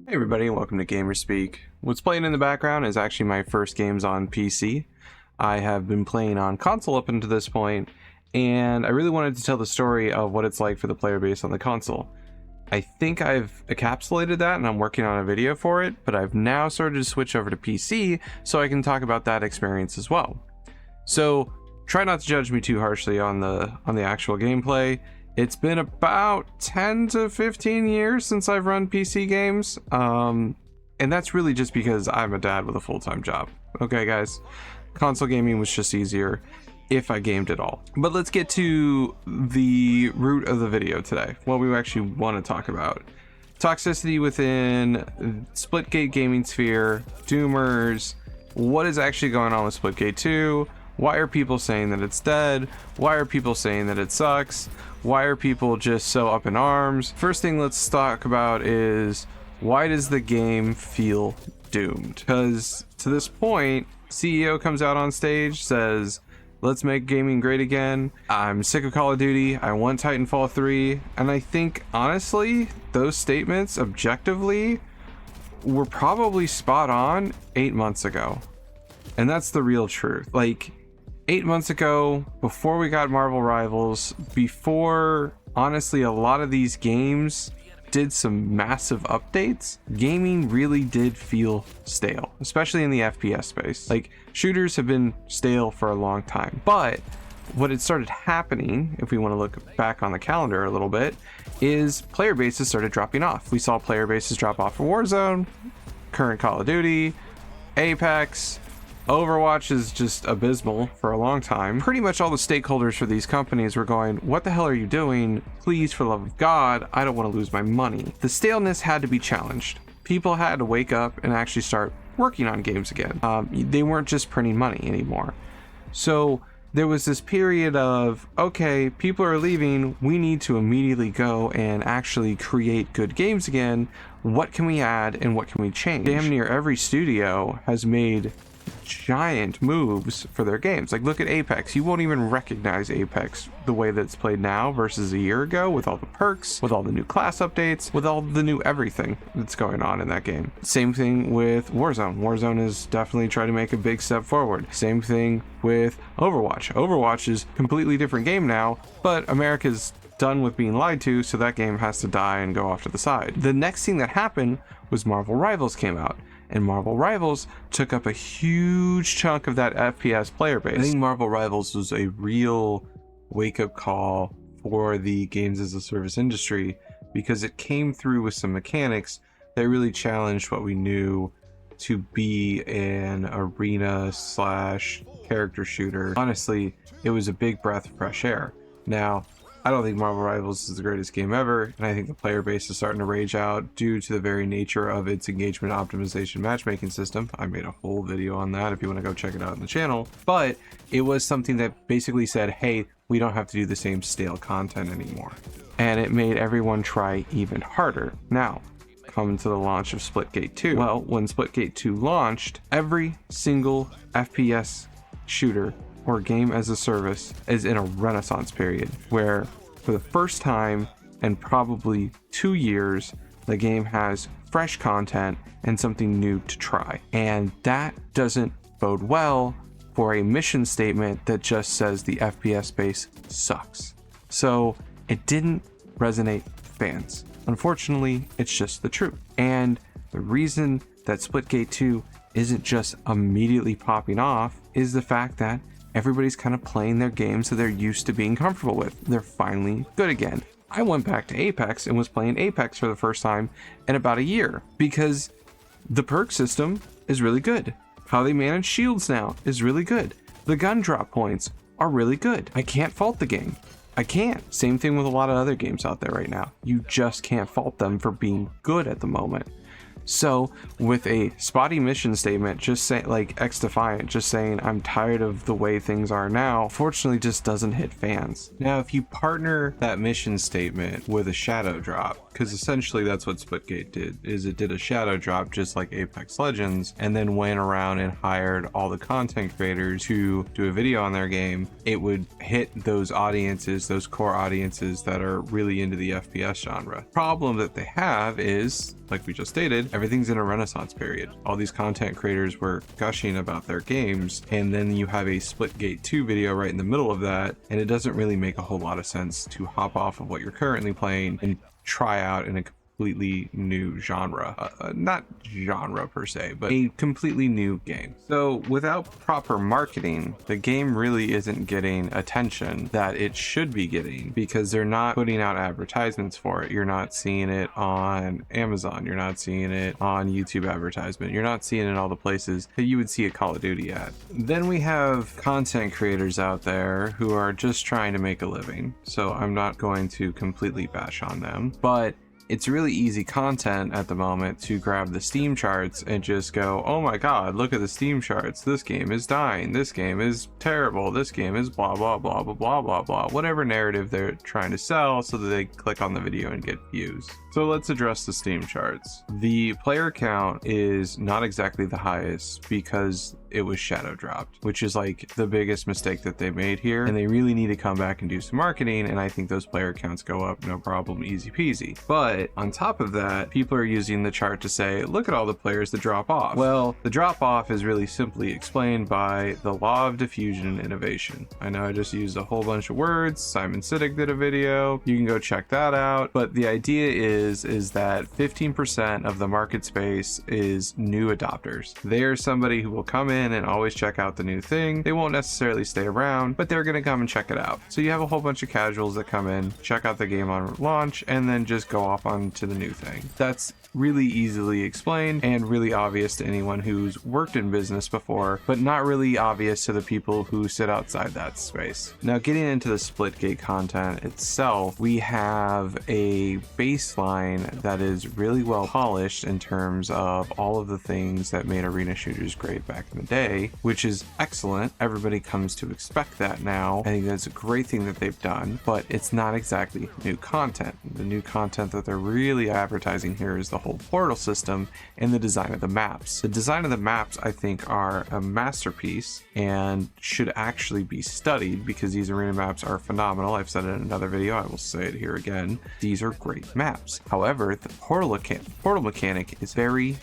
Hey everybody, welcome to GamerSpeak. What's playing in the background is actually my first games on PC. I have been playing on console up until this point, and I really wanted to tell the story of what it's like for the player base on the console. I think I've encapsulated that and I'm working on a video for it, but I've now started to switch over to PC so I can talk about that experience as well. So try not to judge me too harshly on the actual gameplay. It's been about 10 to 15 years since I've run PC games, and that's really just because I'm a dad with a full-time job. Okay guys, console gaming was just easier if I gamed at all. But let's get to the root of the video today, what we actually want to talk about. Toxicity within Splitgate gaming sphere, doomers, what is actually going on with Splitgate 2, why are people saying that it's dead, why are people saying that it sucks, why are people just so up in arms. First thing let's talk about is, why does the game feel doomed? Because to this point, CEO comes out on stage, says, let's make gaming great again. I'm sick of Call of Duty. I want Titanfall 3. And I think, honestly, those statements objectively were probably spot on 8 months ago. And that's the real truth. Like, 8 months ago, before we got Marvel Rivals, before, honestly, a lot of these games did some massive updates, gaming really did feel stale, especially in the FPS space. Like, shooters have been stale for a long time. But what had started happening, if we want to look back on the calendar a little bit, is player bases started dropping off. We saw player bases drop off for Warzone, current Call of Duty, Apex. Overwatch is just abysmal for a long time. Pretty much all the stakeholders for these companies were going, what the hell are you doing? Please, for the love of God, I don't want to lose my money. The staleness had to be challenged. People had to wake up and actually start working on games again. They weren't just printing money anymore. So there was this period of, okay, people are leaving, we need to immediately go and actually create good games again. What can we add and what can we change? Damn near every studio has made giant moves for their games. Like, look at Apex. You won't even recognize Apex the way that it's played now versus a year ago, with all the perks, with all the new class updates, with all the new everything that's going on in that game. Same thing with Warzone. Warzone is definitely trying to make a big step forward. Same thing with Overwatch. Overwatch is a completely different game now, but America's done with being lied to, so that game has to die and go off to the side. The next thing that happened was Marvel Rivals came out. And Marvel Rivals took up a huge chunk of that FPS player base. I think Marvel Rivals was a real wake-up call for the games as a service industry, because it came through with some mechanics that really challenged what we knew to be an arena slash character shooter. Honestly, it was a big breath of fresh air. Now, I don't think Marvel Rivals is the greatest game ever, and I think the player base is starting to rage out due to the very nature of its engagement optimization matchmaking system. I made a whole video on that if you want to go check it out on the channel. But it was something that basically said, hey, we don't have to do the same stale content anymore. And it made everyone try even harder. Now, coming to the launch of Splitgate 2. Well, when Splitgate 2 launched, every single FPS shooter or game as a service is in a renaissance period, where for the first time in probably 2 years, the game has fresh content and something new to try. And that doesn't bode well for a mission statement that just says the FPS space sucks. So it didn't resonate with fans. Unfortunately, it's just the truth. And the reason that Splitgate 2 isn't just immediately popping off is the fact that everybody's kind of playing their games that they're used to being comfortable with. They're finally good again. I went back to Apex and was playing Apex for the first time in about a year, because the perk system is really good. How they manage shields now is really good. The gun drop points are really good. I can't fault the game. I can't. Same thing with a lot of other games out there right now. You just can't fault them for being good at the moment. So with a spotty mission statement, just saying, like X-Defiant, just saying I'm tired of the way things are now, fortunately just doesn't hit fans. Now, if you partner that mission statement with a shadow drop, because essentially that's what Splitgate did, is it did a shadow drop just like Apex Legends, and then went around and hired all the content creators to do a video on their game. It would hit those audiences, those core audiences that are really into the FPS genre. Problem that they have is, like we just stated, everything's in a renaissance period. All these content creators were gushing about their games, and then you have a Splitgate 2 video right in the middle of that, and it doesn't really make a whole lot of sense to hop off of what you're currently playing and try out in a completely new genre. Not genre per se, but a completely new game. So without proper marketing, the game really isn't getting attention that it should be getting, because they're not putting out advertisements for it. You're not seeing it on Amazon, you're not seeing it on YouTube advertisement, you're not seeing it in all the places that you would see a Call of Duty at. Then we have content creators out there who are just trying to make a living, so I'm not going to completely bash on them, but it's really easy content at the moment to grab the Steam charts and just go, oh my god, look at the Steam charts, this game is dying, this game is terrible, this game is blah blah blah blah blah blah blah, whatever narrative they're trying to sell, so that they click on the video and get views. So let's address the Steam charts. The player count is not exactly the highest because it was shadow dropped, which is like the biggest mistake that they made here, and they really need to come back and do some marketing, and I think those player counts go up no problem, easy peasy. But on top of that, people are using the chart to say, look at all the players that drop off. Well, the drop off is really simply explained by the law of diffusion and innovation. I know I just used a whole bunch of words. Simon Sinek did a video, you can go check that out, but the idea is that 15% of the market space is new adopters. They're somebody who will come in and always check out the new thing. They won't necessarily stay around, but they're going to come and check it out. So you have a whole bunch of casuals that come in, check out the game on launch, and then just go off on to the new thing. That's really easily explained and really obvious to anyone who's worked in business before, but not really obvious to the people who sit outside that space. Now, getting into the Splitgate content itself, we have a baseline that is really well polished in terms of all of the things that made arena shooters great back in the day, which is excellent. Everybody comes to expect that now. I think that's a great thing that they've done, but it's not exactly new content. The new content that they're really advertising here is the whole portal system and the design of the maps. The design of the maps, I think, are a masterpiece and should actually be studied, because these arena maps are phenomenal. I've said it in another video, I will say it here again. These are great maps. However, the portal mechanic is very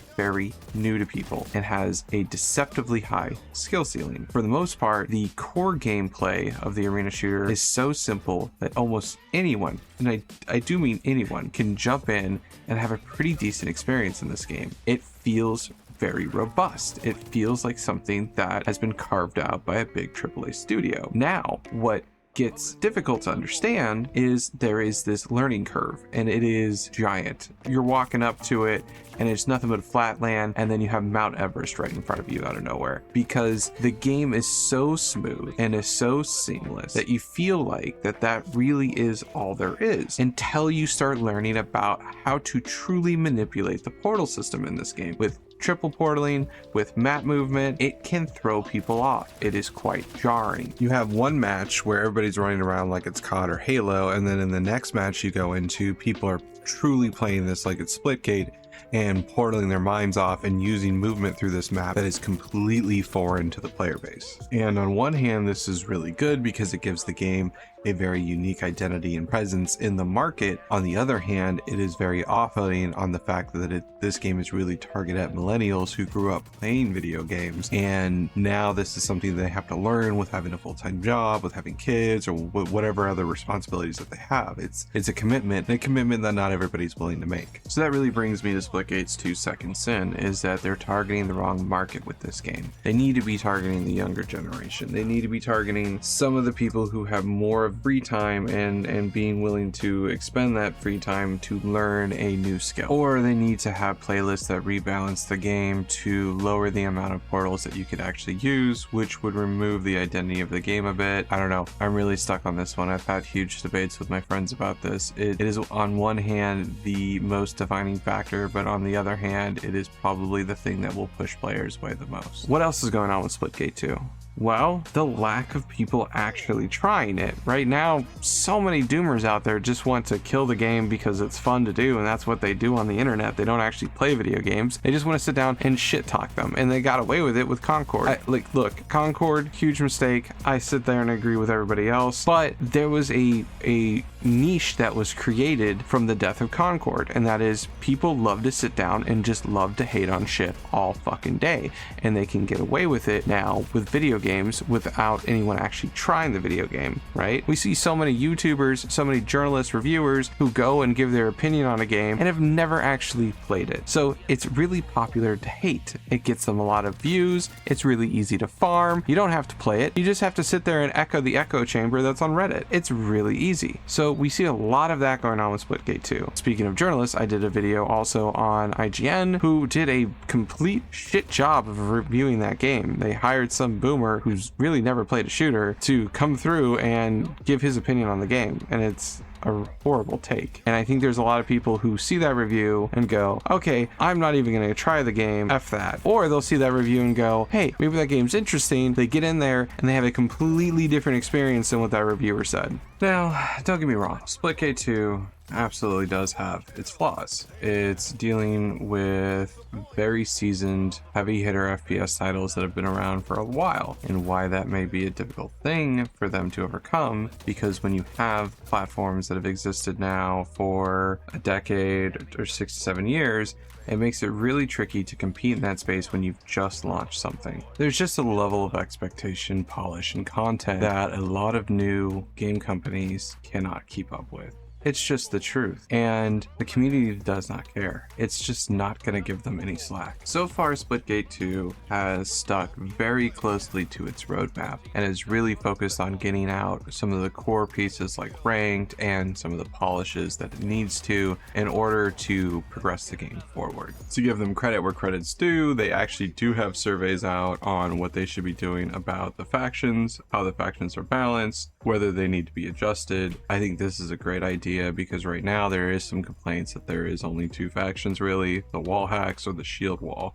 new to people and has a deceptively high skill ceiling. For the most part, the core gameplay of the arena shooter is so simple that almost anyone, and I do mean anyone, can jump in and have a pretty decent experience in this game. It feels very robust. It feels like something that has been carved out by a big AAA studio. Now, what gets difficult to understand is there is this learning curve, and it is giant. You're walking up to it and it's nothing but flat land, and then you have Mount Everest right in front of you out of nowhere, because the game is so smooth and is so seamless that you feel like that really is all there is, until you start learning about how to truly manipulate the portal system in this game. With triple portaling, with map movement, it can throw people off. It is quite jarring. You have one match where everybody's running around like it's COD or Halo, and then in the next match you go into, people are truly playing this like it's Splitgate and portaling their minds off and using movement through this map that is completely foreign to the player base. And on one hand, this is really good because it gives the game a very unique identity and presence in the market. On the other hand, it is very off-putting on the fact that this game is really targeted at millennials who grew up playing video games, and now this is something they have to learn with having a full-time job, with having kids, or whatever other responsibilities that they have. It's a commitment, and a commitment that not everybody's willing to make. So that really brings me to Splitgate's 2-second sin, is that they're targeting the wrong market with this game. They need to be targeting the younger generation. They need to be targeting some of the people who have more of free time and being willing to expend that free time to learn a new skill. Or they need to have playlists that rebalance the game to lower the amount of portals that you could actually use, which would remove the identity of the game a bit. I don't know. I'm really stuck on this one. I've had huge debates with my friends about this. It is on one hand the most defining factor, but on the other hand, it is probably the thing that will push players away the most. What else is going on with Splitgate 2? Well, the lack of people actually trying it. Right now, so many doomers out there just want to kill the game because it's fun to do, and that's what they do on the internet. They don't actually play video games. They just want to sit down and shit talk them, and they got away with it with Concord. Look, Concord, huge mistake. I sit there and agree with everybody else, but there was a niche that was created from the death of Concord, and that is people love to sit down and just love to hate on shit all fucking day, and they can get away with it now with video games without anyone actually trying the video game, right? We see so many YouTubers, so many journalists, reviewers who go and give their opinion on a game and have never actually played it. So it's really popular to hate. It gets them a lot of views. It's really easy to farm. You don't have to play it. You just have to sit there and echo the echo chamber that's on Reddit. It's really easy. So we see a lot of that going on with Splitgate 2. Speaking of journalists, I did a video also on IGN who did a complete shit job of reviewing that game. They hired some boomer who's really never played a shooter to come through and give his opinion on the game, and it's a horrible take. And I think there's a lot of people who see that review and go, okay, I'm not even going to try the game, F that. Or they'll see that review and go, hey, maybe that game's interesting. They get in there and they have a completely different experience than what that reviewer said. Now, don't get me wrong, Splitgate 2 absolutely does have its flaws. It's dealing with very seasoned, heavy hitter FPS titles that have been around for a while, and why that may be a difficult thing for them to overcome, because when you have platforms that have existed now for a decade or 6 to 7 years, it makes it really tricky to compete in that space when you've just launched something. There's just a level of expectation, polish, and content that a lot of new game companies cannot keep up with. It's just the truth, and the community does not care. It's just not going to give them any slack. So far, Splitgate 2 has stuck very closely to its roadmap and is really focused on getting out some of the core pieces like ranked and some of the polishes that it needs to in order to progress the game forward. To give them credit where credit's due, they actually do have surveys out on what they should be doing about the factions, how the factions are balanced, whether they need to be adjusted. I think this is a great idea because right now there is some complaints that there is only 2 factions really, the wall hacks or the shield wall.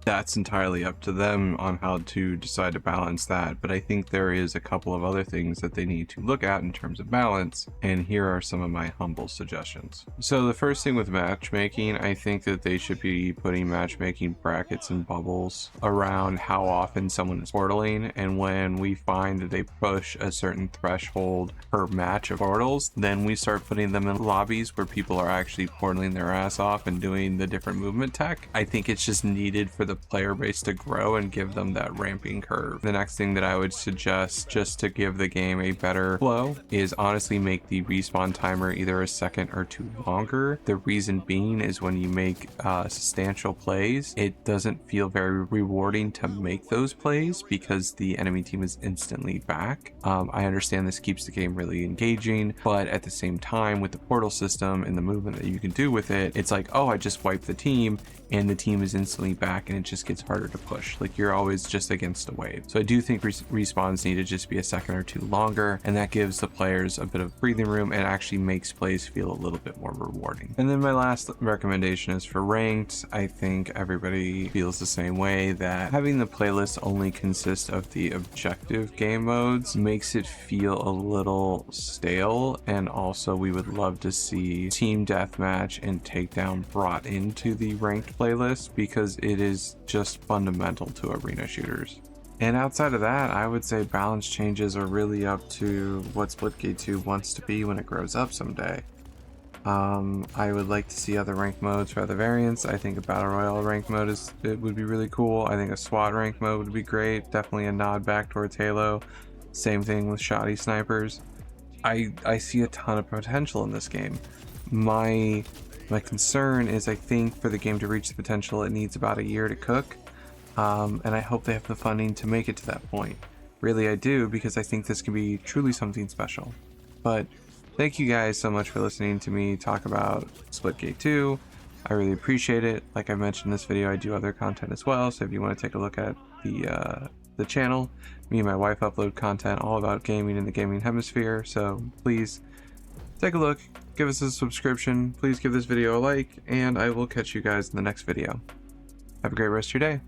That's entirely up to them on how to decide to balance that, but I think there is a couple of other things that they need to look at in terms of balance, and here are some of my humble suggestions. So the first thing with matchmaking, I think that they should be putting matchmaking brackets and bubbles around how often someone is portaling, and when we find that they push a certain threshold per match of portals, then we start putting them in lobbies where people are actually portaling their ass off and doing the different movement tech. I think it's just needed for the player base to grow and give them that ramping curve. The next thing that I would suggest, just to give the game a better flow, is honestly make the respawn timer either a second or 2 longer. The reason being is when you make substantial plays, it doesn't feel very rewarding to make those plays because the enemy team is instantly back. I understand this keeps the game really engaging, but at the same time, with the portal system and the movement that you can do with it, it's like, oh, I just wiped the team and the team is instantly back, and it just gets harder to push. Like, you're always just against a wave. So I do think respawns need to just be a second or 2 longer, and that gives the players a bit of breathing room and actually makes plays feel a little bit more rewarding. And then my last recommendation is for ranked. I think everybody feels the same way, that having the playlist only consist of the objective game modes makes it feel a little stale, and also we would love to see team deathmatch and takedown brought into the ranked playlist because it is just fundamental to arena shooters. And outside of that, I would say balance changes are really up to what Splitgate 2 wants to be when it grows up someday. I would like to see other ranked modes for other variants. I think a battle royale ranked mode would be really cool. I think a SWAT ranked mode would be great. Definitely a nod back towards Halo. Same thing with shoddy snipers. I see a ton of potential in this game. My concern is, I think for the game to reach the potential, it needs about a year to cook, and I hope they have the funding to make it to that point. Really, I do, because I think this can be truly something special. But thank you guys so much for listening to me talk about Splitgate 2. I really appreciate it. Like I mentioned in this video, I do other content as well, so if you want to take a look at the channel, me and my wife upload content all about gaming in the gaming hemisphere, so please take a look, give us a subscription, please give this video a like, and I will catch you guys in the next video. Have a great rest of your day.